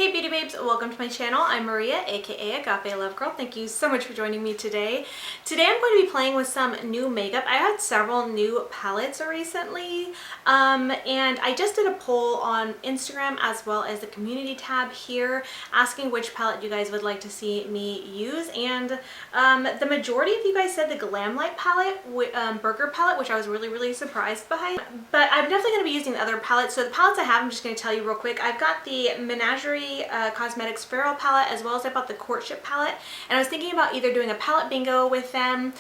Hey beauty babes, welcome to my channel. I'm Maria, aka Agape Love Girl. Thank you so much for joining me today. Today I'm going to be playing with some new makeup. I had several new palettes recently, and I just did a poll on Instagram as well as the community tab here asking which palette you guys would like to see me use, and the majority of you guys said the Glamlite palette, Burger palette, which I was really surprised by. But I'm definitely going to be using the other palettes. So the palettes I have, I'm just going to tell you real quick. I've got the Menagerie Cosmetics Feral palette, as well as I bought the Courtship palette, and I was thinking about either doing a palette bingo with them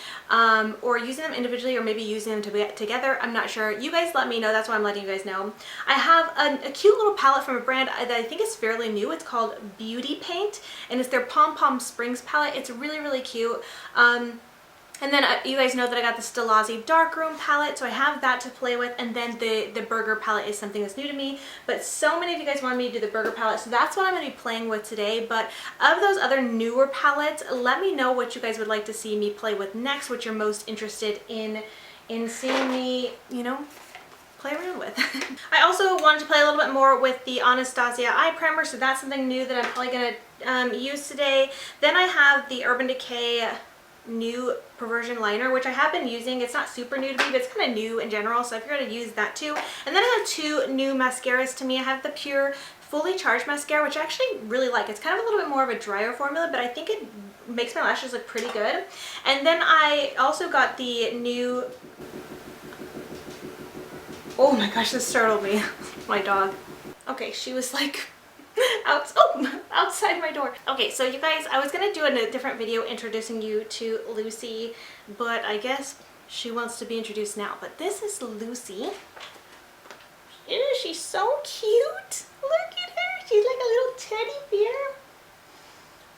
or using them individually, or maybe using them together. I'm not sure. You guys let me know. That's why I'm letting you guys know. I have a cute little palette from a brand that I think is fairly new. It's called Beauty Paint, and it's their Pom Pom Springs palette. It's really cute. And then you guys know that I got the Stilazzi Darkroom palette, so I have that to play with. And then the Burger palette is something that's new to me, but so many of you guys wanted me to do the Burger palette, so that's what I'm going to be playing with today. But of those other newer palettes, let me know what you guys would like to see me play with next, what you're most interested in seeing me, you know, play around with. I also wanted to play a little bit more with the Anastasia eye primer, so that's something new that I'm probably going to use today. Then I have the Urban Decay new Perversion liner, which I have been using. It's not super new to me, but it's kind of new in general, so I figured I'd use that too. And then I have two new mascaras to me. I have the Pure Fully Charged Mascara, which I actually really like. It's kind of a little bit more of a drier formula, but I think it makes my lashes look pretty good. And then I also got the new... Oh my gosh, this startled me. My dog. Okay, she was like... outside my door. Okay, so you guys, I was gonna do a different video introducing you to Lucy, but I guess she wants to be introduced now. But this is Lucy. Ew, she's so cute. Look at her. She's like a little teddy bear.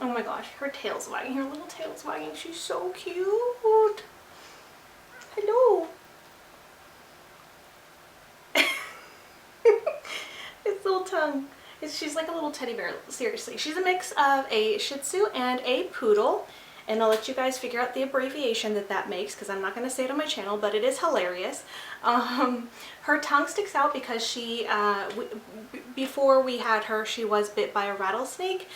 Oh my gosh, her tail's wagging. Her little tail's wagging. She's so cute. Hello. Its little tongue. She's like a little teddy bear, seriously. She's a mix of a Shih Tzu and a Poodle, and I'll let you guys figure out the abbreviation that makes, because I'm not going to say it on my channel, but it is hilarious. Her tongue sticks out because she, before we had her, she was bit by a rattlesnake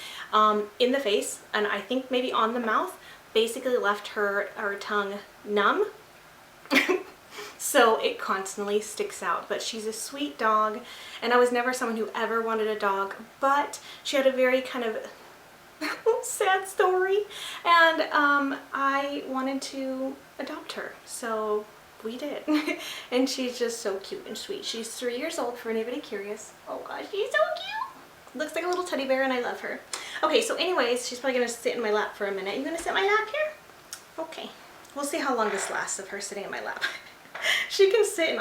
in the face, and I think maybe on the mouth, basically left her tongue numb. So it constantly sticks out, but she's a sweet dog, and I was never someone who ever wanted a dog, but she had a very kind of sad story, and I wanted to adopt her, so we did. And she's just so cute and sweet. She's 3 years old, for anybody curious. Oh gosh, she's so cute. Looks like a little teddy bear, and I love her. Okay, so anyways, she's probably gonna sit in my lap for a minute. You gonna sit in my lap here? Okay, we'll see how long this lasts of her sitting in my lap. She can sit in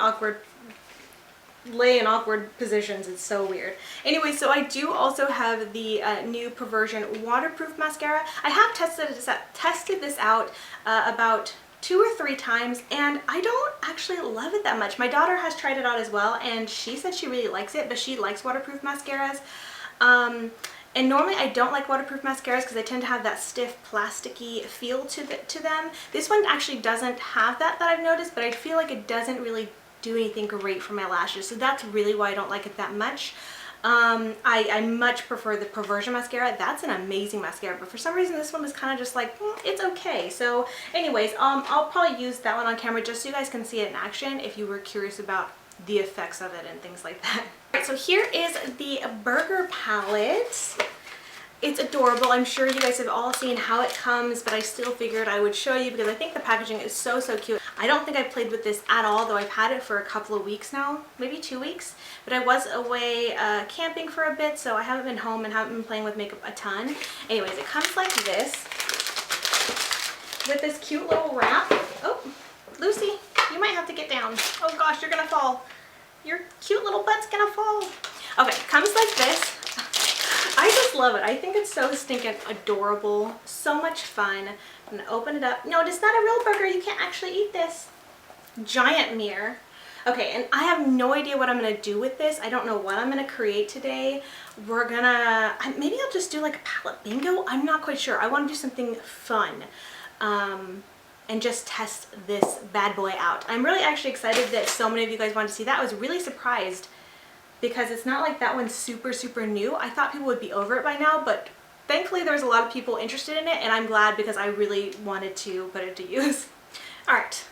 lay in awkward positions. It's so weird. Anyway, so I do also have the new Perversion waterproof mascara. I have tested this out about 2 or 3 times, and I don't actually love it that much. My daughter has tried it out as well, and she said she really likes it, but she likes waterproof mascaras. And normally I don't like waterproof mascaras because they tend to have that stiff, plasticky feel to them. This one actually doesn't have that I've noticed, but I feel like it doesn't really do anything great for my lashes. So that's really why I don't like it that much. I much prefer the Perversion mascara. That's an amazing mascara, but for some reason this one is kind of just like, it's okay. So anyways, I'll probably use that one on camera just so you guys can see it in action if you were curious about the effects of it and things like that. Alright, so here is the Burger palette. It's adorable. I'm sure you guys have all seen how it comes, but I still figured I would show you because I think the packaging is so cute. I don't think I've played with this at all, though I've had it for a couple of weeks now, maybe 2 weeks. But I was away camping for a bit, so I haven't been home and haven't been playing with makeup a ton. Anyways, it comes like this with this cute little wrap. Oh, Lucy, you might have to get down. Oh gosh, you're gonna fall. Your cute little butt's gonna fall. Okay, it comes like this. I just love it. I think it's so stinking adorable. So much fun. I'm gonna open it up. No, it's not a real burger. You can't actually eat this. Giant mirror. Okay, and I have no idea what I'm gonna do with this. I don't know what I'm gonna create today. We're gonna, maybe I'll just do like a palette bingo. I'm not quite sure. I wanna do something fun. And just test this bad boy out. I'm really actually excited that so many of you guys wanted to see that. I was really surprised because it's not like that one's super, super new. I thought people would be over it by now, but thankfully there's a lot of people interested in it, and I'm glad because I really wanted to put it to use. All right.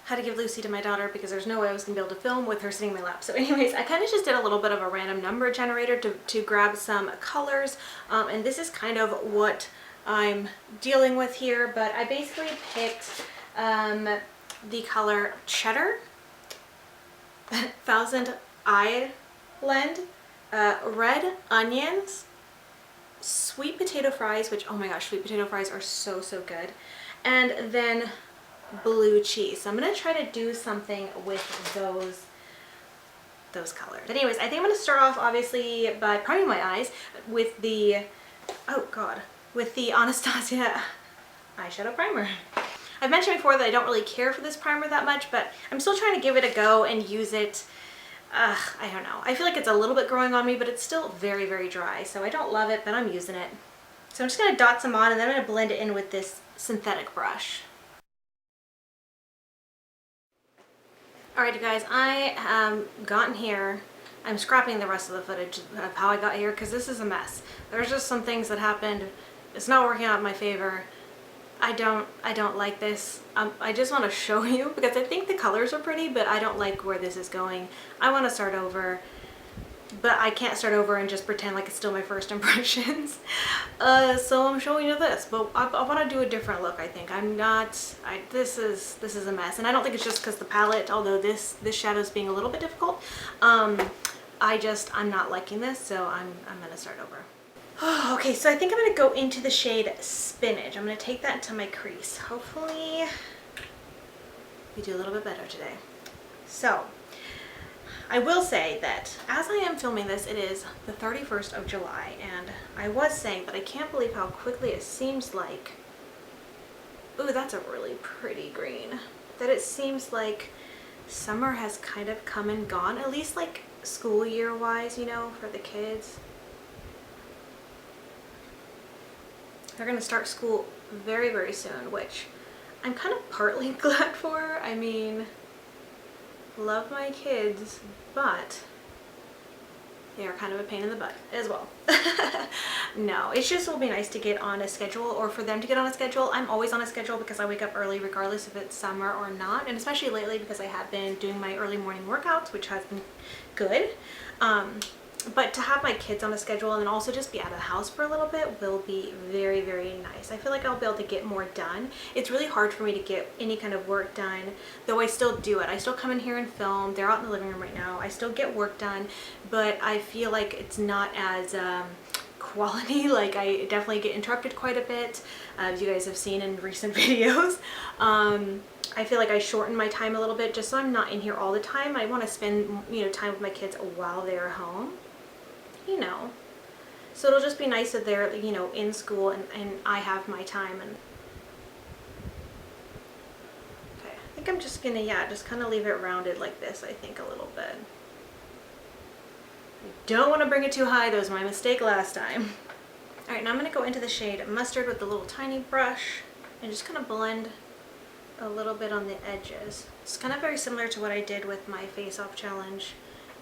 How to give Lucy to my daughter because there's no way I was gonna be able to film with her sitting in my lap. So anyways, I kind of just did a little bit of a random number generator to grab some colors. And this is kind of what I'm dealing with here, but I basically picked the color Cheddar, Thousand Island, Red Onions, Sweet Potato Fries, which, oh my gosh, sweet potato fries are so, so good. And then Blue Cheese. So I'm going to try to do something with those colors. But anyways, I think I'm going to start off obviously by priming my eyes with the, oh god, with the Anastasia eyeshadow primer. I've mentioned before that I don't really care for this primer that much, but I'm still trying to give it a go and use it. I don't know. I feel like it's a little bit growing on me, but it's still very, very dry. So I don't love it, but I'm using it. So I'm just going to dot some on, and then I'm going to blend it in with this synthetic brush. Alright you guys, I gotten here. I'm scrapping the rest of the footage of how I got here because this is a mess. There's just some things that happened. It's not working out in my favor. I don't like this. I just want to show you because I think the colors are pretty, but I don't like where this is going. I want to start over, but I can't start over and just pretend like it's still my first impressions. So I'm showing you this, but I want to do a different look. I think this is a mess, and I don't think it's just because the palette, although this shadow is being a little bit difficult. I'm not liking this, so I'm gonna start over. Okay, so I think I'm gonna go into the shade Spinach. I'm gonna take that into my crease. Hopefully we do a little bit better today. So I will say that as I am filming this, it is the 31st of July, and I was saying that I can't believe how quickly it seems like, ooh, that's a really pretty green, that it seems like summer has kind of come and gone, at least like school year wise, you know, for the kids. They're gonna start school very, very soon, which I'm kind of partly glad for. I mean, love my kids, but they are kind of a pain in the butt as well. No, it's just, will be nice to get on a schedule, or for them to get on a schedule. I'm always on a schedule because I wake up early regardless if it's summer or not, and especially lately because I have been doing my early morning workouts, which has been good. But to have my kids on a schedule and then also just be out of the house for a little bit will be very, very nice. I feel like I'll be able to get more done. It's really hard for me to get any kind of work done, though I still do it. I still come in here and film. They're out in the living room right now. I still get work done, but I feel like it's not as quality. Like, I definitely get interrupted quite a bit, as you guys have seen in recent videos. I feel like I shorten my time a little bit just so I'm not in here all the time. I want to spend, you know, time with my kids while they're home. You know, so it'll just be nice that they're, you know, in school and I have my time. And okay, I think I'm just gonna, yeah, just kind of leave it rounded like this, I think, a little bit. I don't want to bring it too high. That was my mistake last time. All right, now I'm gonna go into the shade Mustard with the little tiny brush and just kind of blend a little bit on the edges. It's kind of very similar to what I did with my Face Off challenge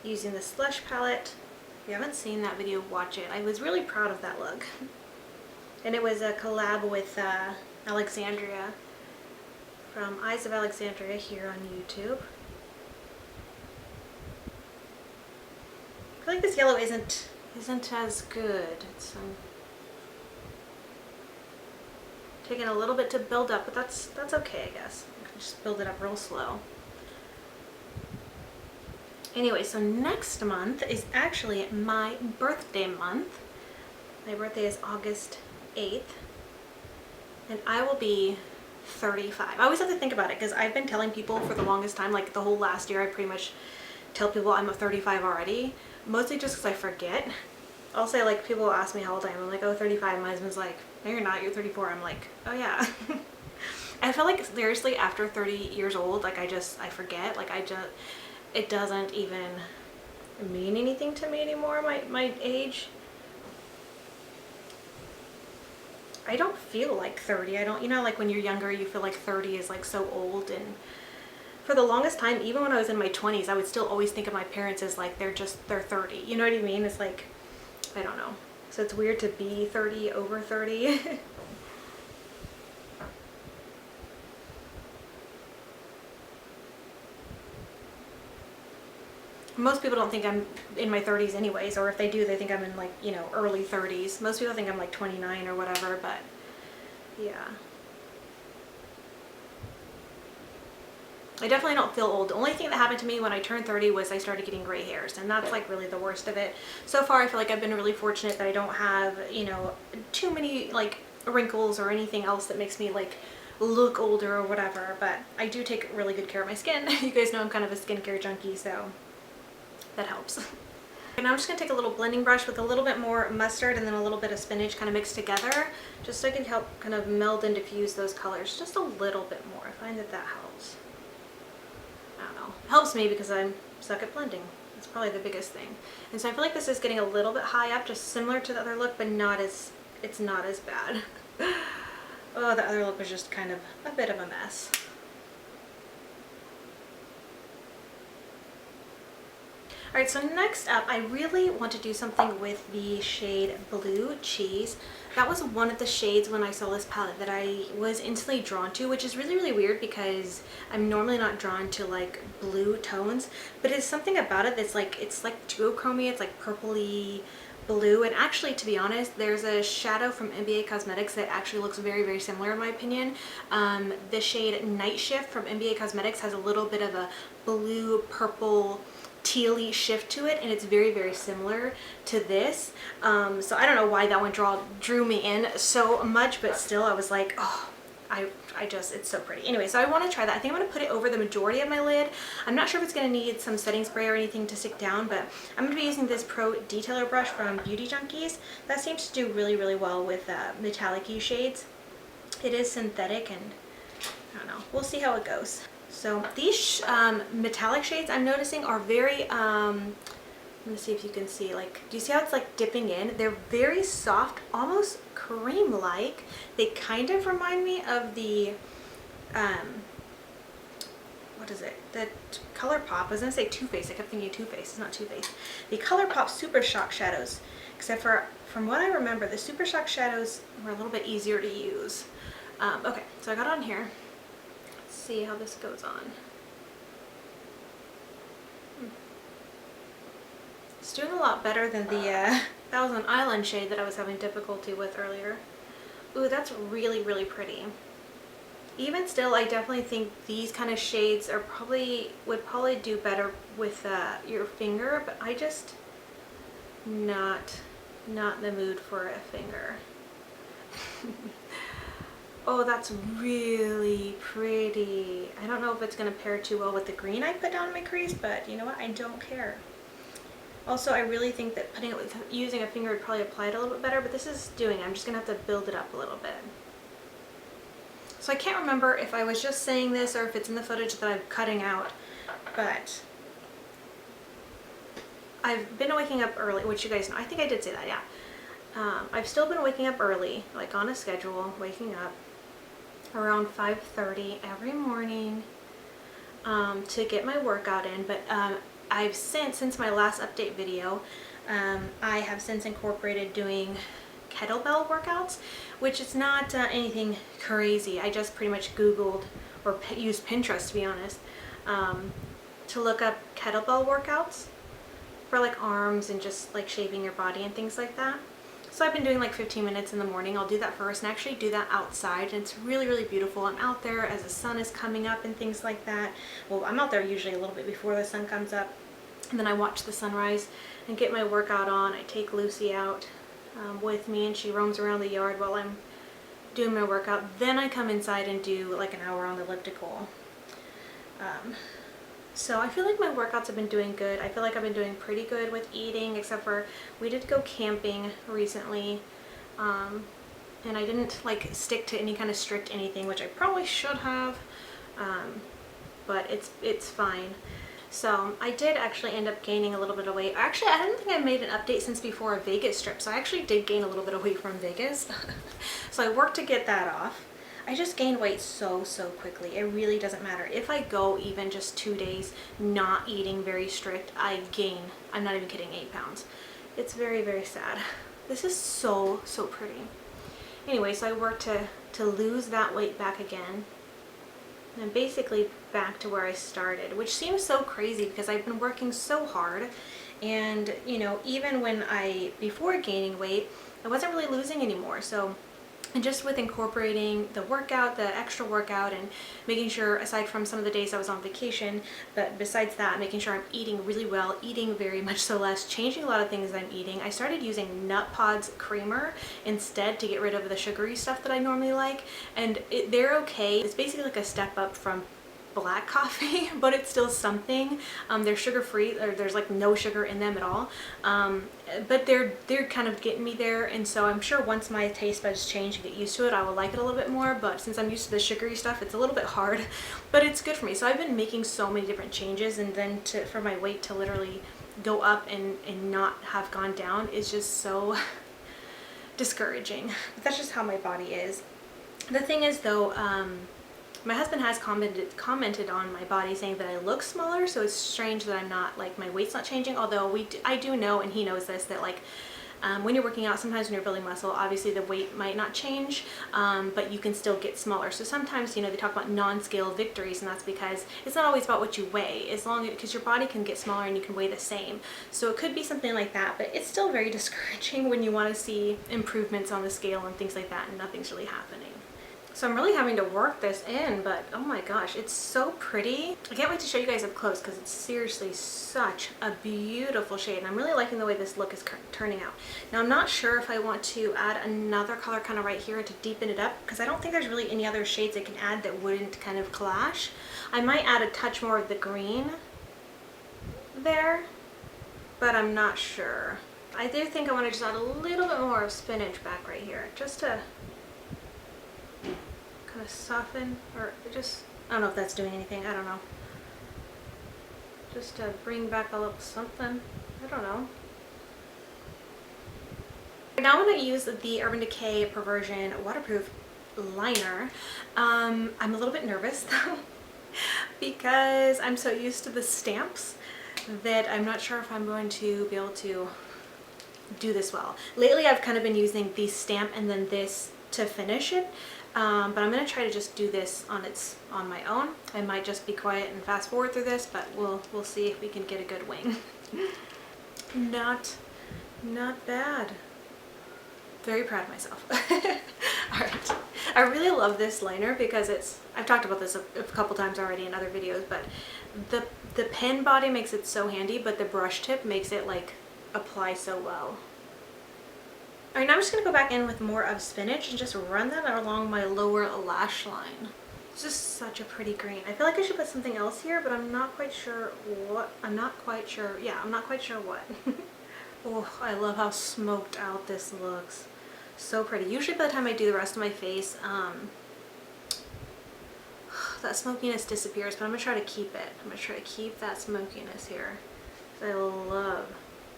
using the Slush palette. If you haven't seen that video, watch it. I was really proud of that look. And it was a collab with Alexandria from Eyes of Alexandria here on YouTube. I feel like this yellow isn't as good. It's taking a little bit to build up, but that's okay, I guess. I can just build it up real slow. Anyway, so next month is actually my birthday month. My birthday is August 8th, and I will be 35. I always have to think about it because I've been telling people for the longest time, like the whole last year, I pretty much tell people I'm 35 already, mostly just because I forget. I'll say, like, people will ask me how old I am. I'm like, oh, 35. My husband's like, no, you're not, you're 34. I'm like, oh yeah. I feel like seriously after 30 years old, like I forget, like it doesn't even mean anything to me anymore, my age. I don't feel like 30. I don't, you know, like when you're younger you feel like 30 is like so old, and For the longest time, even when I was in my 20s, I would still always think of my parents as like they're 30. You know what I mean? It's like, I don't know. So it's weird to be 30 over 30. Most people don't think I'm in my 30s anyways, or if they do, they think I'm in like, you know, early 30s. Most people think I'm like 29 or whatever, but yeah. I definitely don't feel old. The only thing that happened to me when I turned 30 was I started getting gray hairs, and that's like really the worst of it. So far, I feel like I've been really fortunate that I don't have, you know, too many like wrinkles or anything else that makes me like look older or whatever, but I do take really good care of my skin. You guys know I'm kind of a skincare junkie, so that helps. And I'm just going to take a little blending brush with a little bit more mustard and then a little bit of spinach kind of mixed together, just so I can help kind of meld and diffuse those colors just a little bit more. I find that that helps. I don't know. It helps me because I'm stuck at blending. That's probably the biggest thing. And so I feel like this is getting a little bit high up, just similar to the other look, but it's not as bad. Oh, the other look was just kind of a bit of a mess. Alright, so next up, I really want to do something with the shade Blue Cheese. That was one of the shades when I saw this palette that I was instantly drawn to, which is really, really weird because I'm normally not drawn to like blue tones, but it's something about it that's like, it's like duochromy, it's like purpley blue. And actually, to be honest, there's a shadow from NBA Cosmetics that actually looks very, very similar in my opinion. The shade Night Shift from NBA Cosmetics has a little bit of a blue, purple, tealy shift to it, and it's very, very similar to this. So I don't know why that one drew me in so much, but still I was like, oh, I just, it's so pretty. Anyway, so I want to try that. I think I'm going to put it over the majority of my lid. I'm not sure if it's going to need some setting spray or anything to stick down, but I'm going to be using this Pro Detailer brush from Beauty Junkies. That seems to do really, really well with metallic-y shades. It is synthetic, and I don't know. We'll see how it goes. So these metallic shades I'm noticing are very, let me see if you can see, like, do you see how it's like dipping in? They're very soft, almost cream-like. They kind of remind me of the, what is it? The ColourPop, I was gonna say Too Faced, I kept thinking Too Faced, it's not Too Faced. The ColourPop Super Shock shadows, except for, from what I remember, the Super Shock shadows were a little bit easier to use. Okay, so I got on here. See how this goes on. It's doing a lot better than the Thousand Island shade that I was having difficulty with earlier. Ooh, that's really, really pretty. Even still, I definitely think these kind of shades are would probably do better with your finger, but I just not in the mood for a finger. Oh, that's really pretty. I don't know if it's going to pair too well with the green I put down in my crease, but you know what? I don't care. Also, I really think that putting it with using a finger would probably apply it a little bit better, but this is I'm just going to have to build it up a little bit. So I can't remember if I was just saying this or if it's in the footage that I'm cutting out, but I've been waking up early, which you guys know. I think I did say that, yeah. I've still been waking up early, like on a schedule, waking up around 5:30 every morning to get my workout in, but I've since my last update video, I have since incorporated doing kettlebell workouts, which is not anything crazy. I just pretty much Googled or used Pinterest, to be honest, to look up kettlebell workouts for like arms and just like shaping your body and things like that. So I've been doing like 15 minutes in the morning. I'll do that first and actually do that outside, and it's really, really beautiful. I'm out there as the sun is coming up and things like that. Well, I'm out there usually a little bit before the sun comes up, and then I watch the sunrise and get my workout on. I take Lucy out with me, and she roams around the yard while I'm doing my workout. Then I come inside and do like an hour on the elliptical. So I feel like my workouts have been doing good. I feel like I've been doing pretty good with eating, except for we did go camping recently, and I didn't like stick to any kind of strict anything, which I probably should have, but it's fine. So I did actually end up gaining a little bit of weight. Actually, I don't think I made an update since before a Vegas trip, so I actually did gain a little bit of weight from Vegas. So I worked to get that off. I just gain weight so quickly. It really doesn't matter. If I go even just 2 days not eating very strict, I gain, I'm not even kidding, 8 pounds. It's very sad. This is so pretty. Anyway, so I worked to lose that weight back again. And I'm basically back to where I started, which seems so crazy because I've been working so hard. And, you know, even when before gaining weight, I wasn't really losing anymore. So, and just with incorporating the workout, the extra workout, and making sure, aside from some of the days I was on vacation, but besides that, making sure I'm eating really well, eating very much so less, changing a lot of things I'm eating. I started using Nut Pods creamer instead to get rid of the sugary stuff that I normally like, and they're okay. It's basically like a step up from black coffee, but it's still something. They're sugar-free, or there's like no sugar in them at all, but they're kind of getting me there, and so I'm sure once my taste buds change and get used to it, I will like it a little bit more. But since I'm used to the sugary stuff, it's a little bit hard, but it's good for me. So I've been making so many different changes, and then for my weight to literally go up and not have gone down is just so discouraging. But that's just how my body is. The thing is though, my husband has commented on my body saying that I look smaller, so it's strange that I'm not, like, my weight's not changing, although I do know, and he knows this, that like when you're working out, sometimes when you're building muscle, obviously the weight might not change, but you can still get smaller. So sometimes, you know, they talk about non-scale victories, and that's because it's not always about what you weigh, because your body can get smaller and you can weigh the same. So it could be something like that, but it's still very discouraging when you want to see improvements on the scale and things like that, and nothing's really happening. So I'm really having to work this in, but oh my gosh, it's so pretty. I can't wait to show you guys up close because it's seriously such a beautiful shade, and I'm really liking the way this look is turning out. Now I'm not sure if I want to add another color kind of right here to deepen it up, because I don't think there's really any other shades I can add that wouldn't kind of clash. I might add a touch more of the green there, but I'm not sure. I do think I want to just add a little bit more of spinach back right here, just to kind of soften, or just, I don't know if that's doing anything, I don't know. Just to bring back a little something, I don't know. Now I'm going to use the Urban Decay Perversion waterproof liner. I'm a little bit nervous though, because I'm so used to the stamps that I'm not sure if I'm going to be able to do this well. Lately I've kind of been using the stamp and then this to finish it. But I'm going to try to just do this on my own. I might just be quiet and fast forward through this, but we'll see if we can get a good wing. Not bad. Very proud of myself. Alright. I really love this liner because I've talked about this a couple times already in other videos, but the pen body makes it so handy, but the brush tip makes it like apply so well. Alright, now I'm just going to go back in with more of spinach and just run that along my lower lash line. It's just such a pretty green. I feel like I should put something else here, but I'm not quite sure what. I'm not quite sure what. Oh, I love how smoked out this looks. So pretty. Usually by the time I do the rest of my face, that smokiness disappears, but I'm going to try to keep it. I'm going to try to keep that smokiness here. I love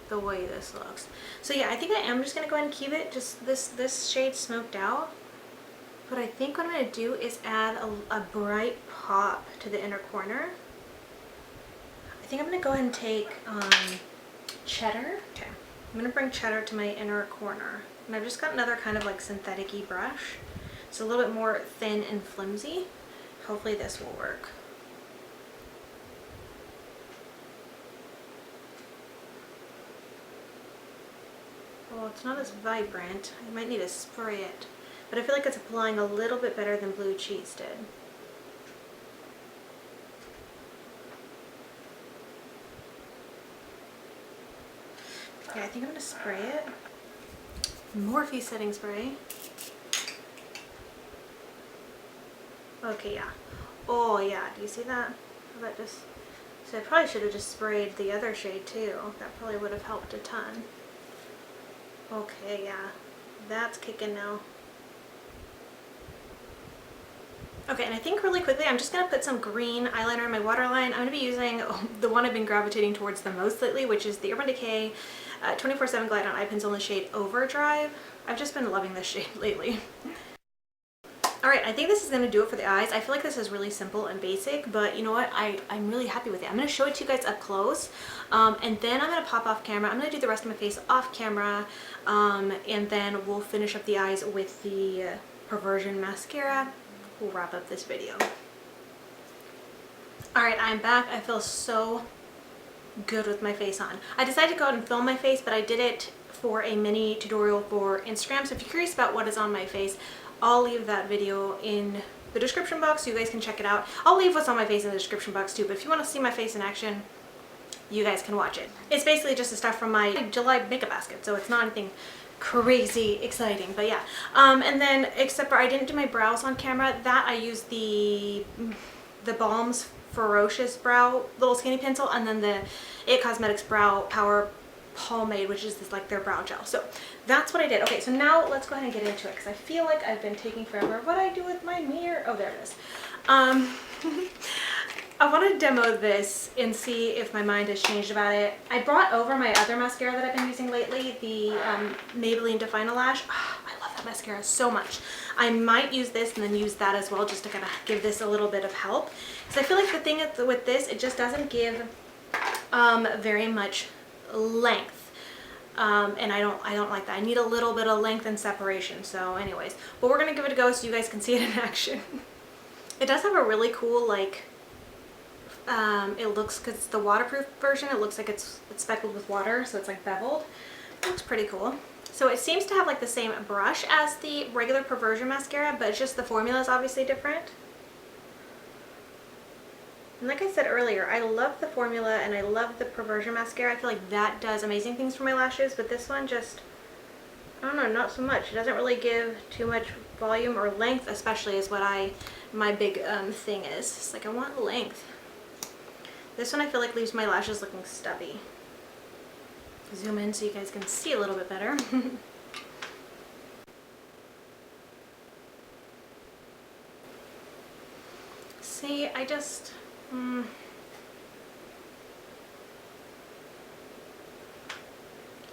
the way this looks. So yeah, I think I am just going to go ahead and keep it just this shade smoked out. But I think what I'm going to do is add a bright pop to the inner corner. I think I'm going to go ahead and take cheddar. Okay, I'm going to bring cheddar to my inner corner. And I've just got another kind of like synthetic-y brush. It's a little bit more thin and flimsy. Hopefully this will work. Well, it's not as vibrant. I might need to spray it. But I feel like it's applying a little bit better than blue cheese did. Yeah, I think I'm going to spray it. Morphe setting spray. Okay, yeah. Oh, yeah. Do you see that? That just... So I probably should have just sprayed the other shade too. That probably would have helped a ton. Okay, yeah. That's kicking now. Okay, and I think really quickly I'm just going to put some green eyeliner in my waterline. I'm going to be using the one I've been gravitating towards the most lately, which is the Urban Decay 24/7 Glide On Eye Pencil in the shade Overdrive. I've just been loving this shade lately. Alright, I think this is going to do it for the eyes. I feel like this is really simple and basic, but you know what? I'm really happy with it. I'm going to show it to you guys up close, and then I'm going to pop off camera. I'm going to do the rest of my face off camera, and then we'll finish up the eyes with the Perversion mascara. We'll wrap up this video. Alright, I'm back. I feel so good with my face on. I decided to go out and film my face, but I did it for a mini tutorial for Instagram, so if you're curious about what is on my face, I'll leave that video in the description box so you guys can check it out. I'll leave what's on my face in the description box too, but if you want to see my face in action, you guys can watch it. It's basically just the stuff from my July makeup basket, so it's not anything crazy exciting, but yeah. And then, except for I didn't do my brows on camera, that I used the Balm's Ferocious Brow little skinny pencil, and then the It Cosmetics Brow Power Pomade, which is this, like their brow gel. So that's what I did. Okay, so now let's go ahead and get into it because I feel like I've been taking forever. What do I do with my mirror? Oh, there it is. I want to demo this and see if my mind has changed about it. I brought over my other mascara that I've been using lately, the Maybelline Define-A-Lash. Oh, I love that mascara so much. I might use this and then use that as well, just to kind of give this a little bit of help. Because I feel like the thing with this, it just doesn't give very much length, and I don't like that. I need a little bit of length and separation. So anyways, but we're gonna give it a go so you guys can see it in action. It does have a really cool, like, it looks, because it's the waterproof version, it looks like it's speckled with water, so it's like beveled. It looks pretty cool. So it seems to have like the same brush as the regular Perversion mascara, but it's just the formula is obviously different. And like I said earlier, I love the formula and I love the Perversion mascara. I feel like that does amazing things for my lashes, but this one just, I don't know, not so much. It doesn't really give too much volume or length, especially is what my big thing is. It's like I want length. This one I feel like leaves my lashes looking stubby. Zoom in so you guys can see a little bit better. See, I just... I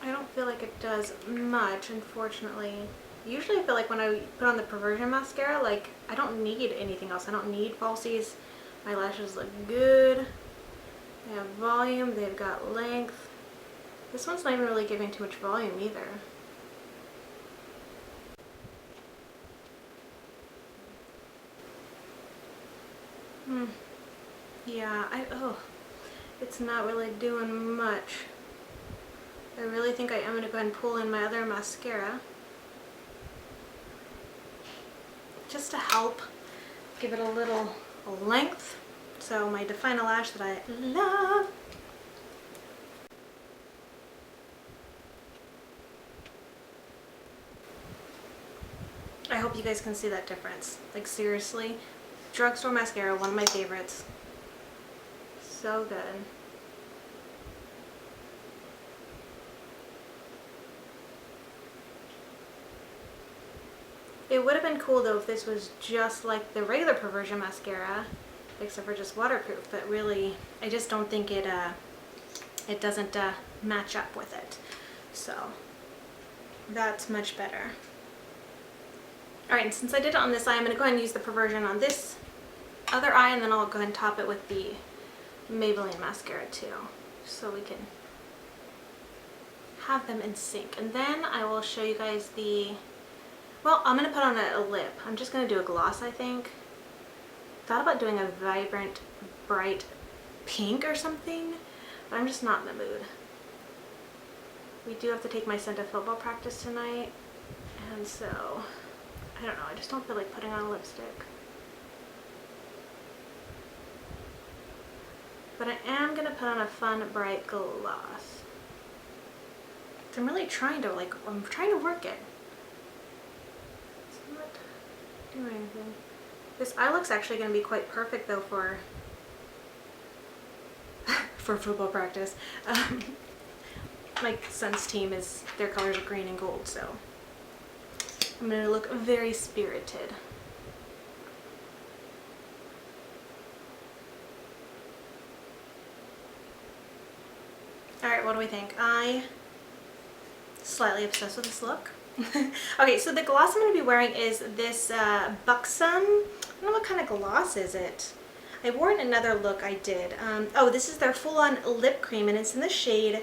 don't feel like it does much, unfortunately. Usually I feel like when I put on the Perversion mascara, like, I don't need anything else. I don't need falsies. My lashes look good. They have volume. They've got length. This one's not even really giving too much volume either. Yeah, it's not really doing much. I really think I am going to go ahead and pull in my other mascara, just to help give it a little length. So my Define-A-Lash that I love. I hope you guys can see that difference. Like, seriously, drugstore mascara, one of my favorites. So good. It would have been cool though if this was just like the regular Perversion mascara, except for just waterproof, but really I just don't think it doesn't match up with it. So that's much better. Alright, and since I did it on this eye, I'm going to go ahead and use the Perversion on this other eye, and then I'll go ahead and top it with the Maybelline mascara too, so we can have them in sync. And then I will show you guys the, well, I'm going to put on a lip. I'm just going to do a gloss, I think. Thought about doing a vibrant, bright pink or something, but I'm just not in the mood. We do have to take my son to football practice tonight, and so, I don't know, I just don't feel like putting on a lipstick. But I am going to put on a fun, bright gloss. I'm really trying to, like, I'm trying to work it. It's not doing anything. This eye look's actually going to be quite perfect, though, for football practice. My son's team is, their colors are green and gold, so I'm going to look very spirited. Alright, what do we think? I slightly obsessed with this look. Okay, so the gloss I'm going to be wearing is this Buxom. I don't know what kind of gloss is it. I wore it in another look I did. Oh, this is their full-on lip cream, and it's in the shade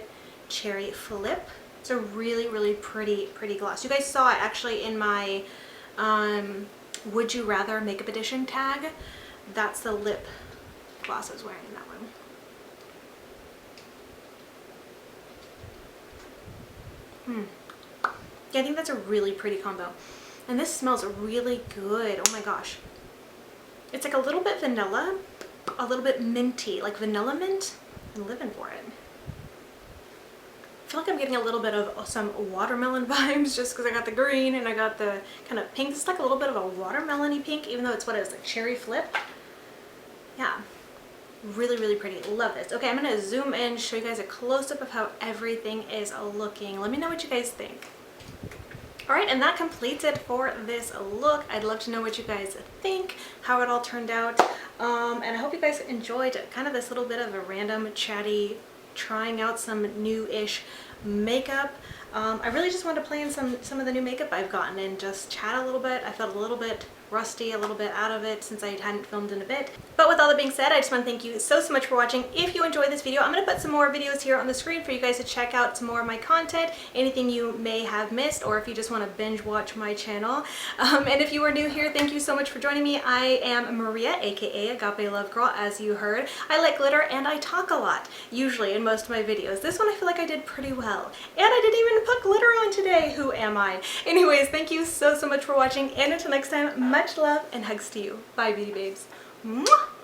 Cherry Flip. It's a really, really pretty gloss. You guys saw it actually in my Would You Rather Makeup Edition tag. That's the lip gloss I was wearing in that one. Yeah, I think that's a really pretty combo. And this smells really good. Oh my gosh. It's like a little bit vanilla, a little bit minty, like vanilla mint. I'm living for it. I feel like I'm getting a little bit of some watermelon vibes just because I got the green and I got the kind of pink. It's like a little bit of a watermelon-y pink, even though it's what it is, like cherry flip. Yeah, really pretty. Love this. Okay, I'm gonna zoom in, show you guys a close-up of how everything is looking. Let me know what you guys think. Alright, and that completes it for this look. I'd love to know what you guys think, how it all turned out, and I hope you guys enjoyed kind of this little bit of a random chatty, trying out some new-ish makeup. I really just wanted to play in some of the new makeup I've gotten and just chat a little bit. I felt a little bit rusty, a little bit out of it since I hadn't filmed in a bit. But with all that being said, I just want to thank you so much for watching. If you enjoyed this video, I'm going to put some more videos here on the screen for you guys to check out some more of my content, anything you may have missed, or if you just want to binge watch my channel. And if you are new here, thank you so much for joining me. I am Maria, aka Agape Love Girl, as you heard. I like glitter and I talk a lot, usually in most of my videos. This one I feel like I did pretty well. And I didn't even put glitter on today. Who am I? Anyways, thank you so much for watching, and until next time, much love and hugs to you. Bye, beauty babes. Mwah!